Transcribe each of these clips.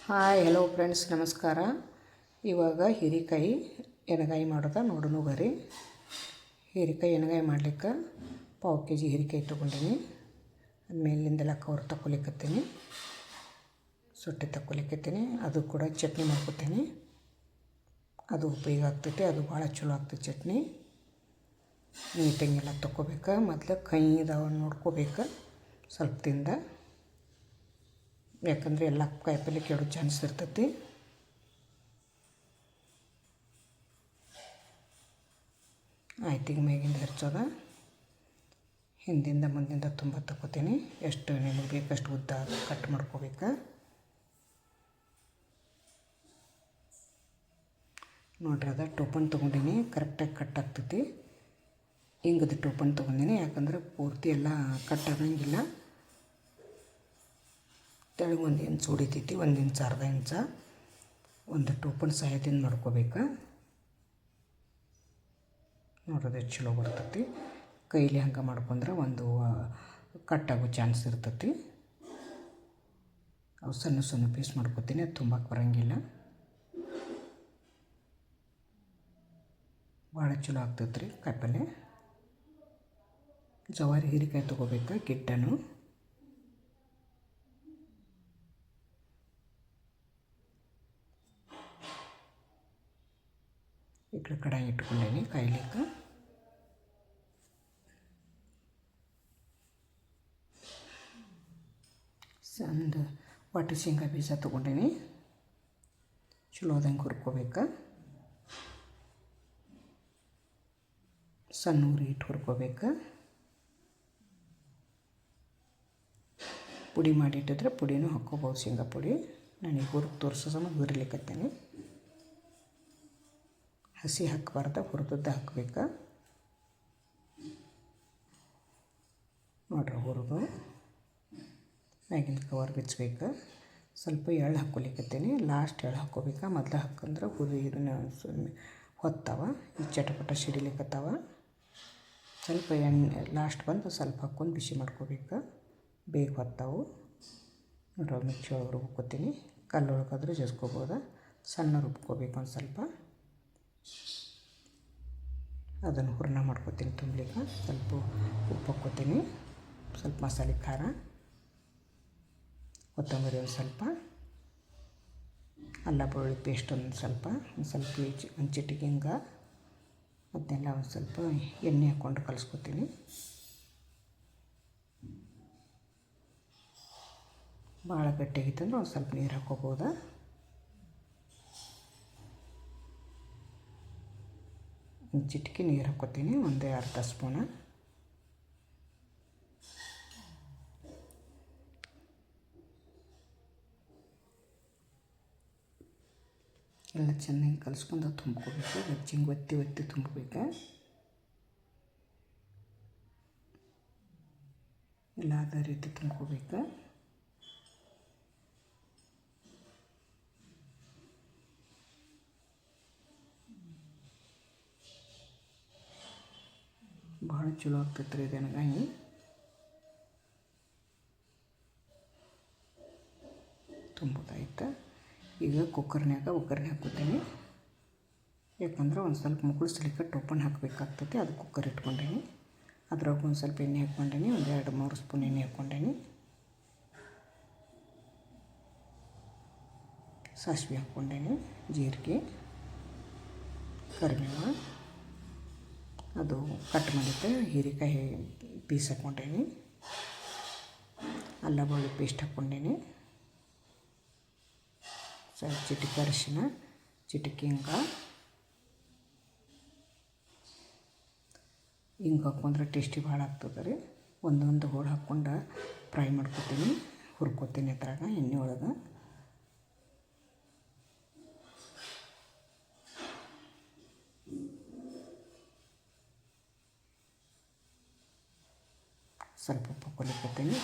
Hi hello friends, ನಮಸ್ಕಾರ. ಇವಾಗ ಹೀರೆಕಾಯಿ ಎಣ್ಗಾಯಿ ಮಾಡೋದು ನೋಡೋಣ ಬರ್ರಿ. ಹೀರೆಕಾಯಿ ಎಣ್ಗಾಯಿ ಮಾಡ್ಲಿಕ್ಕೆ ಪಾವು ಕೆ ಜಿ ಹೀರೆಕಾಯಿ ತೊಗೊಂಡಿನಿ. ಅದ್ಮೇಲಿಂದೆಲ್ಲ ಕವರ್ ತಗೊಲಿಕ್ಕತ್ತೀನಿ, ಸೊಟ್ಟೆ ತಗೊಲಿಕ್ಕತ್ತೀನಿ. ಅದು ಕೂಡ ಚಟ್ನಿ ಮಾಡ್ಕೊತೀನಿ. ಅದು ಉಪಯೋಗ ಆಗ್ತೈತೆ, ಅದು ಭಾಳ ಚಲೋ ಆಗ್ತೈತೆ ಚಟ್ನಿ. ನೀಟಾಗೆಲ್ಲ ತೊಗೋಬೇಕು. ಮೊದಲು ಕೈ ಇದಾವ ನೋಡ್ಕೋಬೇಕು ಸ್ವಲ್ಪದಿಂದ, ಯಾಕಂದರೆ ಎಲ್ಲ ಕಾಯಿಪಲ್ಲೆ ಕೆಡೋ ಚಾನ್ಸ್ ಇರ್ತೈತಿ. ಆಯ್ತು, ಈಗ ಮೇಗಿಂದ ಹರ್ಚೋದ. ಹಿಂದಿಂದ ಮುಂದಿಂದ ತುಂಬ ತಗೋತೀನಿ. ಎಷ್ಟು ನಿಮಗೆ ಬೇಕಷ್ಟು ಉದ್ದ ಕಟ್ ಮಾಡ್ಕೋಬೇಕು. ನೋಡ್ರಿ, ಅದ ಟೋಪನ್ ತೊಗೊಂಡಿನಿ, ಕರೆಕ್ಟಾಗಿ ಕಟ್ ಆಗ್ತೈತಿ. ಹಿಂಗದು ಟೋಪನ್ ತೊಗೊಂಡಿನಿ, ಯಾಕಂದ್ರೆ ಪೂರ್ತಿ ಎಲ್ಲ ಕಟ್ ಆಗಂಗಿಲ್ಲ. ತೆಳಗೆ 1 ಇಂಚ್ ಹೊಡಿತೈತಿ, 1 ಇಂಚ್ ಅರ್ಧ ಇಂಚ ಒಂದು ಟೋಪನ್ ಸಹಾಯದಿಂದ ಮಾಡ್ಕೋಬೇಕು. ನೋಡೋದು ಎಷ್ಟು ಚಲೋ ಬರ್ತೈತಿ. ಕೈಲಿ ಹಂಗೆ ಮಾಡ್ಕೊಂಡ್ರೆ ಒಂದು ಕಟ್ಟಾಗೋ ಚಾನ್ಸ್ ಇರ್ತೈತಿ. ಅವು ಸಣ್ಣ ಸಣ್ಣ ಪೀಸ್ ಮಾಡ್ಕೋತೀನಿ, ಅದು ತುಂಬಕ್ಕೆ ಬರೋಂಗಿಲ್ಲ. ಭಾಳ ಚಲೋ ಆಗ್ತೈತೆ ರೀ ಕಾಯಿಪಲ್ಲೆ. ಜವಾರಿ ಹೀರೆಕಾಯಿ ತೊಗೋಬೇಕು, ಗಿಡ್ಡನು. ಈ ಕಡೆ ಕಡಾಯಿ ಇಟ್ಕೊಂಡೇನಿ ಕಾಯ್ಲಿಕ್ಕೆ. ಒಂದು ವಾಟೆ ಶೇಂಗಾ ಬೀಜ ತೊಗೊಂಡೇನಿ, ಚಲೋದಂಗೆ ಹುರ್ಕೋಬೇಕು. ಸಣ್ಣ ಉರಿ ಇಟ್ಟು ಹುರ್ಕೋಬೇಕು. ಪುಡಿ ಮಾಡಿಟ್ಟಿದ್ರೆ ಪುಡಿನೂ ಹಾಕ್ಕೋಬೋದು, ಶೇಂಗಾ ಪುಡಿ. ನಾನೀಗ ಹುರಿದು ತೋರಿಸೋ ಸಮಯ ಹುರಿಲಿಕ್ಕತ್ತೇನೆ. ಹಸಿ ಹಾಕಬಾರ್ದು, ಹುರಿದದ್ದು ಹಾಕಬೇಕು. ನೋಡ್ರಿ, ಹುರಿದು ಮ್ಯಾಗಿನ ಕವರ್ ಬಿಚ್ಚಬೇಕು. ಸ್ವಲ್ಪ ಎಳ್ಳು ಹಾಕ್ಕೊಲಿಕ್ಕತ್ತೇನೆ, ಲಾಸ್ಟ್ ಎಳ್ಳು ಹಾಕ್ಕೋಬೇಕು. ಮೊದಲು ಹಾಕಂದ್ರೆ ಹುರಿ ಇದನ್ನು ಹೊತ್ತಾವ, ಈ ಚಟಪಟ ಸಿಡಿಲಿಕ್ಕತ್ತಾವ. ಸ್ವಲ್ಪ ಎಣ್ಣೆ ಲಾಸ್ಟ್ ಬಂದು ಸ್ವಲ್ಪ ಹಾಕ್ಕೊಂಡು ಬಿಸಿ ಮಾಡ್ಕೋಬೇಕು, ಬೇಗ ಹೊತ್ತಾವು. ನೋಡ್ರಿ, ಮಿಕ್ಸಿ ಒಳಗೆ ರುಬ್ಕೋತೀನಿ. ಕಲ್ಲೊಳಗಾದ್ರೂ ಜಜ್ಕೋಬೋದು. ಸಣ್ಣ ರುಬ್ಕೋಬೇಕು ಒಂದು ಸ್ವಲ್ಪ. ಅದನ್ನು ಹೂರ್ಣ ಮಾಡ್ಕೋತೀನಿ ತುಂಬಲಿಕ್ಕೆ. ಸ್ವಲ್ಪ ಉಪ್ಪು ಹಾಕ್ಕೋತೀನಿ, ಸ್ವಲ್ಪ ಮಸಾಲೆ ಖಾರ, ಕೊತ್ತಂಬರಿ ಒಂದು ಸ್ವಲ್ಪ, ಅಲ್ಲ ಬೆಳ್ಳುಳ್ಳಿ ಪೇಸ್ಟ್ ಒಂದು ಸ್ವಲ್ಪ ಒಂದು ಚಿಟಿಕೆ ಹಿಂಗೆ, ಅದನ್ನೆಲ್ಲ ಒಂದು ಸ್ವಲ್ಪ ಎಣ್ಣೆ ಹಾಕ್ಕೊಂಡು ಕಲಿಸ್ಕೊತೀನಿ. ಭಾಳ ಗಟ್ಟಿಯಾಗಿತ್ತಂದ್ರೆ ಒಂದು ಸ್ವಲ್ಪ ನೀರು ಹಾಕ್ಕೋಬೋದು. ಒಂದು ಚಿಟಿಕೆ ನೀರು ಹಾಕ್ಕೋತೀನಿ, ಒಂದು ಅರ್ಧ ಸ್ಪೂನ. ಎಲ್ಲ ಚೆನ್ನಾಗಿ ಕಲಿಸ್ಕೊಂಡು ತುಂಬ್ಕೋಬೇಕು. ಹೆಚ್ಚಿಂಗೆ ಒತ್ತಿ ತುಂಬಬೇಕು. ಎಲ್ಲ ಅದೇ ರೀತಿ ತುಂಬ್ಕೋಬೇಕು. ಭಾಳ ಚಲೋ ಆಗ್ತೈತೆ ರೀ ಇದು ಎಣ್ಗಾಯಿ. ತುಂಬೋದಾಯ್ತು. ಈಗ ಒಗ್ಗರಣೆ ಹಾಕ್ಕೋತೀನಿ. ಯಾಕಂದ್ರೆ ಒಂದು ಸ್ವಲ್ಪ ಮುಗುಳಿಸ್ಲಿಕ್ಕೆ ಟೋಪನ್ ಹಾಕಬೇಕಾಗ್ತೈತಿ. ಅದು ಕುಕ್ಕರ್ ಇಟ್ಕೊಂಡೇನಿ. ಅದ್ರಾಗ ಒಂದು ಸ್ವಲ್ಪ ಎಣ್ಣೆ ಹಾಕ್ಕೊಂಡೇನಿ, ಒಂದು 2-3 ಸ್ಪೂನ್ ಎಣ್ಣೆ ಹಾಕ್ಕೊಂಡೇನಿ. ಸಾಸಿವೆ ಹಾಕ್ಕೊಂಡೇನಿ, ಜೀರಿಗೆ, ಕರಿಬೇವು, ಅದು ಕಟ್ ಮಾಡಿದ್ದೆ ಹೀರೆಕಾಯಿ ಪೀಸ್ ಹಾಕ್ಕೊಂಡೇನಿ, ಅಲ್ಲ ಬೆಳ್ಳುಳ್ಳಿ ಪೇಸ್ಟ್ ಹಾಕ್ಕೊಂಡೇನಿ, ಸ್ವಲ್ಪ ಚಿಟಿಕೆ ಅರಿಶಿನ, ಚಿಟಿಕೆ ಹಿಂಗೆ ಹಾಕ್ಕೊಂಡ್ರೆ ಟೇಸ್ಟಿ ಭಾಳ ಆಗ್ತದೆ ರೀ. ಒಂದೊಂದು ಹೋಳು ಹಾಕ್ಕೊಂಡು ಫ್ರೈ ಮಾಡ್ಕೊತೀನಿ, ಹುರ್ಕೋತೀನಿ ಅದ್ರಾಗ ಎಣ್ಣೆ ಒಳಗೆ. ಸ್ವಲ್ಪ ಉಪ್ಪು ಹಾಕ್ಕೊಲಿಕ್ಕತ್ತೀನಿ.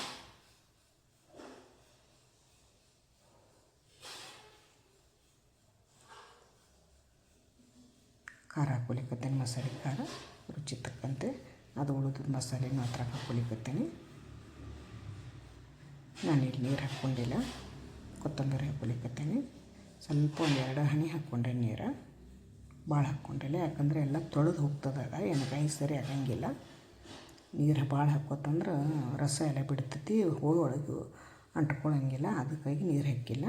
ಖಾರ ಹಾಕ್ಕೊಲಿಕ್ಕತ್ತೀನಿ, ಮಸಾಲೆ ಖಾರ ರುಚಿ ತಕ್ಕಂತೆ. ಅದು ಉಳಿದ ಮಸಾಲೆನೂ ಹತ್ರ ಹಾಕ್ಕೊಲಿಕ್ಕತ್ತೀನಿ. ನಾನಿಲ್ಲಿ ನೀರು ಹಾಕ್ಕೊಂಡಿಲ್ಲ, ಕೊತ್ತಂಬರಿ ಹಾಕ್ಕೊಲಿಕತ್ತೀನಿ. ಸ್ವಲ್ಪ ಒಂದು 2 ಹನಿ ಹಾಕ್ಕೊಂಡೆ ನೀರು, ಭಾಳ ಹಾಕ್ಕೊಂಡಿಲ್ಲ, ಯಾಕಂದರೆ ಎಲ್ಲ ತೊಳೆದು ಹೋಗ್ತದಾಗ ಎಣ್ಗಾಯಿ ಸರಿ ಆಗಂಗಿಲ್ಲ. ನೀರು ಭಾಳ ಹಾಕೋತಂದ್ರೆ ರಸ ಎಲ್ಲ ಬಿಡ್ತೈತಿ, ಹೋಳು ಒಳಗೆ ಅಂಟ್ಕೊಳ್ಳೋಂಗಿಲ್ಲ, ಅದಕ್ಕಾಗಿ ನೀರು ಹಾಕಿಲ್ಲ.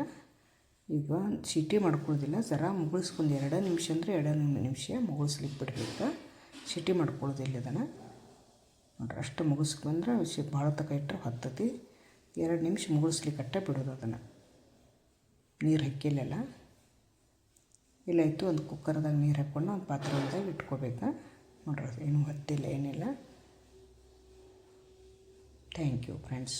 ಈಗ ಸೀಟಿ ಮಾಡ್ಕೊಳ್ಳೋದಿಲ್ಲ, ಜರ ಮುಗುಳ್ಸ್ಕೊಂಡು 2 ನಿಮಿಷ ಅಂದರೆ 2 ನಿಮಿಷ ಮುಗುಳ್ಸ್ಲಿಕ್ಕೆ ಬಿಡಬೇಕು. ಸೀಟಿ ಮಾಡ್ಕೊಳ್ಳೋದಿಲ್ಲ ಇದನ್ನು ನೋಡ್ರಿ. ಅಷ್ಟು ಮುಗಿಸ್ಕೊಂಡ್ರೆ ಭಾಳ ತಕ ಇಟ್ಟರೆ ಹತ್ತತಿ. 2 ನಿಮಿಷ ಮುಗುಳ್ಸ್ಲಿಕ್ಕಟ್ಟೆ ಬಿಡೋದು ಅದನ್ನು, ನೀರು ಹಾಕಿಲ್ಲಲ್ಲ. ಇಲ್ಲಾಯಿತು ಒಂದು ಕುಕ್ಕರ್ದಾಗ ನೀರು ಹಾಕ್ಕೊಂಡು ಒಂದು ಪಾತ್ರೆದಾಗ ಇಟ್ಕೋಬೇಕು ನೋಡ್ರಿ. ಏನೂ ಹತ್ತಿಲ್ಲ, ಏನಿಲ್ಲ. Thank you friends.